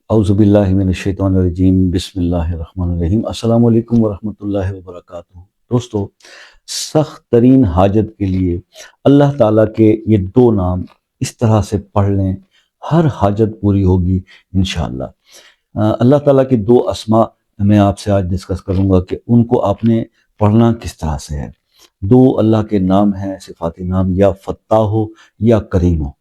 اعوذ باللہ من الشیطان الرجیم بسم اللہ الرحمن الرحیم السلام علیکم ورحمۃ اللہ وبرکاتہ۔ دوستو، سخت ترین حاجت کے لیے اللہ تعالیٰ کے یہ دو نام اس طرح سے پڑھ لیں، ہر حاجت پوری ہوگی انشاءاللہ۔ اللہ تعالیٰ کے دو اسماء میں آپ سے آج ڈسکس کروں گا کہ ان کو آپ نے پڑھنا کس طرح سے ہے۔ دو اللہ کے نام ہیں، صفاتی نام، یا فتاح ہو یا کریم ہو۔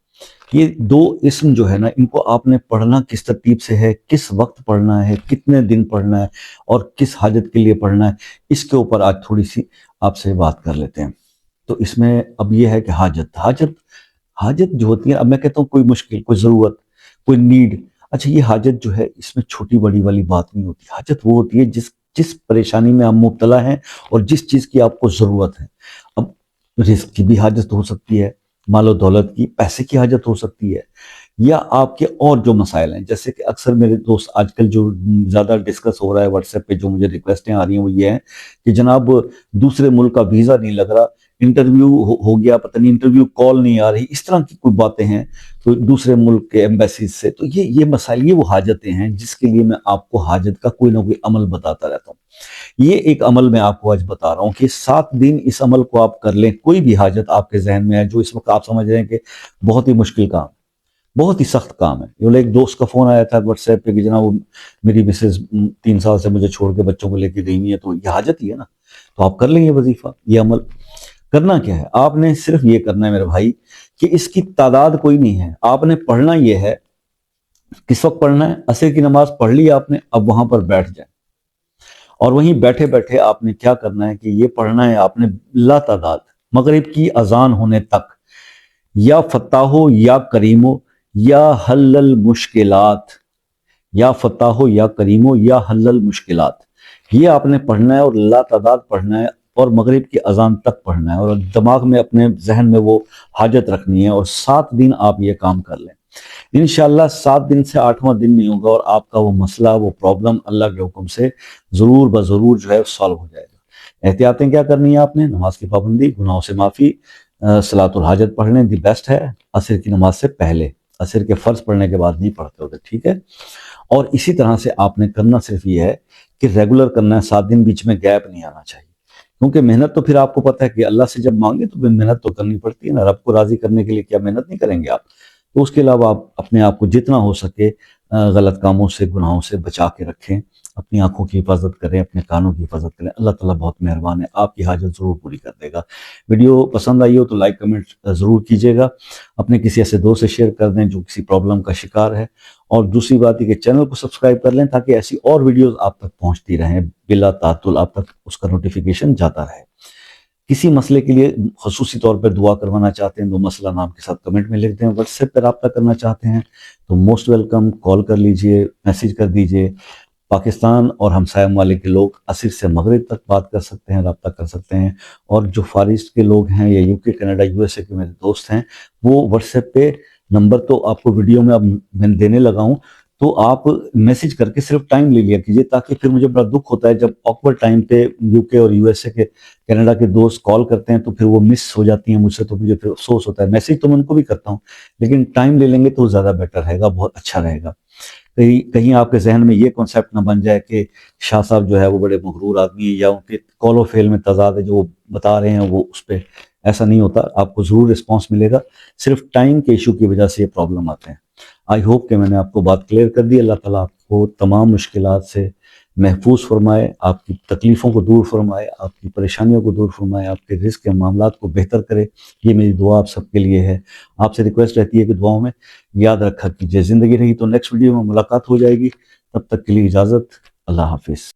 یہ دو اسم جو ہے نا، ان کو آپ نے پڑھنا کس ترتیب سے ہے، کس وقت پڑھنا ہے، کتنے دن پڑھنا ہے اور کس حاجت کے لیے پڑھنا ہے، اس کے اوپر آج تھوڑی سی آپ سے بات کر لیتے ہیں۔ تو اس میں اب یہ ہے کہ حاجت جو ہوتی ہے، اب میں کہتا ہوں کوئی مشکل، کوئی ضرورت، کوئی نیڈ، اچھا یہ حاجت جو ہے اس میں چھوٹی بڑی والی بات نہیں ہوتی۔ حاجت وہ ہوتی ہے جس پریشانی میں آپ مبتلا ہیں اور جس چیز کی آپ کو ضرورت ہے۔ اب رزق کی بھی حاجت ہو سکتی ہے، مال و دولت کی، پیسے کی حاجت ہو سکتی ہے، یا آپ کے اور جو مسائل ہیں، جیسے کہ اکثر میرے دوست آج کل جو زیادہ ڈسکس ہو رہا ہے واٹس ایپ پہ، جو مجھے ریکویسٹیں آ رہی ہیں وہ یہ ہیں کہ جناب دوسرے ملک کا ویزا نہیں لگ رہا، انٹرویو ہو گیا، پتہ نہیں انٹرویو کال نہیں آ رہی، اس طرح کی کوئی باتیں ہیں تو دوسرے ملک کے ایمبیسیز سے۔ تو یہ مسائل، یہ وہ حاجتیں ہیں جس کے لیے میں آپ کو حاجت کا کوئی نہ کوئی عمل بتاتا رہتا ہوں۔ یہ ایک عمل میں آپ کو آج بتا رہا ہوں کہ 7 دن اس عمل کو آپ کر لیں۔ کوئی بھی حاجت آپ کے ذہن میں ہے جو اس وقت آپ سمجھ رہے ہیں کہ بہت ہی مشکل کام، بہت ہی سخت کام ہے۔ یہ ایک دوست کا فون آیا تھا واٹس ایپ پہ کہ جناب میری مسز 3 سال سے مجھے چھوڑ کے بچوں کو لے کے گئی نہیں ہے، تو یہ حاجت ہی ہے نا، تو آپ کر لیں یہ وظیفہ، یہ عمل۔ کرنا کیا ہے، آپ نے صرف یہ کرنا ہے میرے بھائی کہ اس کی تعداد کوئی نہیں ہے، آپ نے پڑھنا یہ ہے۔ کس وقت پڑھنا ہے؟ عصر کی نماز پڑھ لی آپ نے، اب وہاں پر بیٹھ جائیں اور وہیں بیٹھے بیٹھے آپ نے کیا کرنا ہے کہ یہ پڑھنا ہے آپ نے لا تعداد، مغرب کی اذان ہونے تک، یا فتاح ہو یا کریم ہو یا حل المشکلات، یا فتاح ہو یا کریم ہو یا حل المشکلات، یہ آپ نے پڑھنا ہے اور لا تعداد پڑھنا ہے اور مغرب کی اذان تک پڑھنا ہے، اور دماغ میں اپنے ذہن میں وہ حاجت رکھنی ہے، اور 7 دن آپ یہ کام کر لیں۔ انشاءاللہ 7 دن سے 8واں دن نہیں ہوگا اور آپ کا وہ مسئلہ، وہ پرابلم اللہ کے حکم سے ضرور بضرور جو ہے سالو ہو جائے گا۔ احتیاطیں کیا کرنی ہے آپ نے؟ نماز کی پابندی، گناہوں سے معافی، صلاۃ الحاجت پڑھ لیں، دی بیسٹ ہے، عصر کی نماز سے پہلے، عصر کے فرض پڑھنے کے بعد نہیں پڑھتے ہوتے، ٹھیک ہے؟ اور اسی طرح سے آپ نے کرنا صرف یہ ہے کہ ریگولر کرنا ہے، 7 دن بیچ میں گیپ نہیں آنا چاہیے، کیونکہ محنت تو پھر آپ کو پتہ ہے کہ اللہ سے جب مانگے تو محنت تو کرنی پڑتی ہے نا، رب کو راضی کرنے کے لیے کیا محنت نہیں کریں گے آپ؟ تو اس کے علاوہ آپ اپنے آپ کو جتنا ہو سکے غلط کاموں سے، گناہوں سے بچا کے رکھیں، اپنی آنکھوں کی حفاظت کریں، اپنے کانوں کی حفاظت کریں۔ اللہ تعالیٰ بہت مہربان ہے، آپ کی حاجت ضرور پوری کر دے گا۔ ویڈیو پسند آئی ہو تو لائک کمنٹ ضرور کیجیے گا، اپنے کسی ایسے دوست سے شیئر کر دیں جو کسی پرابلم کا شکار ہے، اور دوسری بات یہ کہ چینل کو سبسکرائب کر لیں تاکہ ایسی اور ویڈیوز آپ تک پہنچتی رہیں، بلا تعطل آپ تک اس کا نوٹیفیکیشن جاتا رہے۔ کسی مسئلے کے لیے خصوصی طور پر دعا کروانا چاہتے ہیں تو مسئلہ نام کے ساتھ کمنٹ میں لکھ دیں۔ واٹس ایپ پہ رابطہ کرنا چاہتے ہیں تو موسٹ ویلکم، کال کر لیجئے، میسیج کر دیجئے۔ پاکستان اور ہمسایہ ممالک کے لوگ عصر سے مغرب تک بات کر سکتے ہیں، رابطہ کر سکتے ہیں، اور جو فار ایسٹ کے لوگ ہیں یا یو کے، کینیڈا، یو ایس اے کے میرے دوست ہیں، وہ واٹس ایپ پہ نمبر تو آپ کو ویڈیو میں اب میں دینے لگا ہوں، تو آپ میسیج کر کے صرف ٹائم لے لیا کیجئے، تاکہ پھر مجھے بڑا دکھ ہوتا ہے جب آکورڈ ٹائم پہ یو کے اور یو ایس اے کے، کینیڈا کے دوست کال کرتے ہیں تو پھر وہ مس ہو جاتی ہیں مجھ سے، تو مجھے پھر افسوس ہوتا ہے۔ میسیج تو میں ان کو بھی کرتا ہوں، لیکن ٹائم لے لیں گے تو زیادہ بیٹر رہے گا، بہت اچھا رہے گا۔ کہیں آپ کے ذہن میں یہ کنسیپٹ نہ بن جائے کہ شاہ صاحب جو ہے وہ بڑے مغرور آدمی ہیں، یا ان کے کال و فیل میں تضاد ہے، جو وہ بتا رہے ہیں وہ اس پہ ایسا نہیں ہوتا، آپ کو ضرور رسپانس ملے گا، صرف ٹائم کے ایشو کی وجہ سے یہ پرابلم آتے ہیں۔ آئی ہوپ کہ میں نے آپ کو بات کلیئر کر دی۔ اللہ تعالیٰ آپ کو تمام مشکلات سے محفوظ فرمائے، آپ کی تکلیفوں کو دور فرمائے، آپ کی پریشانیوں کو دور فرمائے، آپ کے رزق کے معاملات کو بہتر کرے، یہ میری دعا آپ سب کے لیے ہے۔ آپ سے ریکویسٹ رہتی ہے کہ دعاؤں میں یاد رکھا کیجیے۔ زندگی رہی تو نیکسٹ ویڈیو میں ملاقات ہو جائے گی، تب تک کے لیے اجازت، اللہ حافظ۔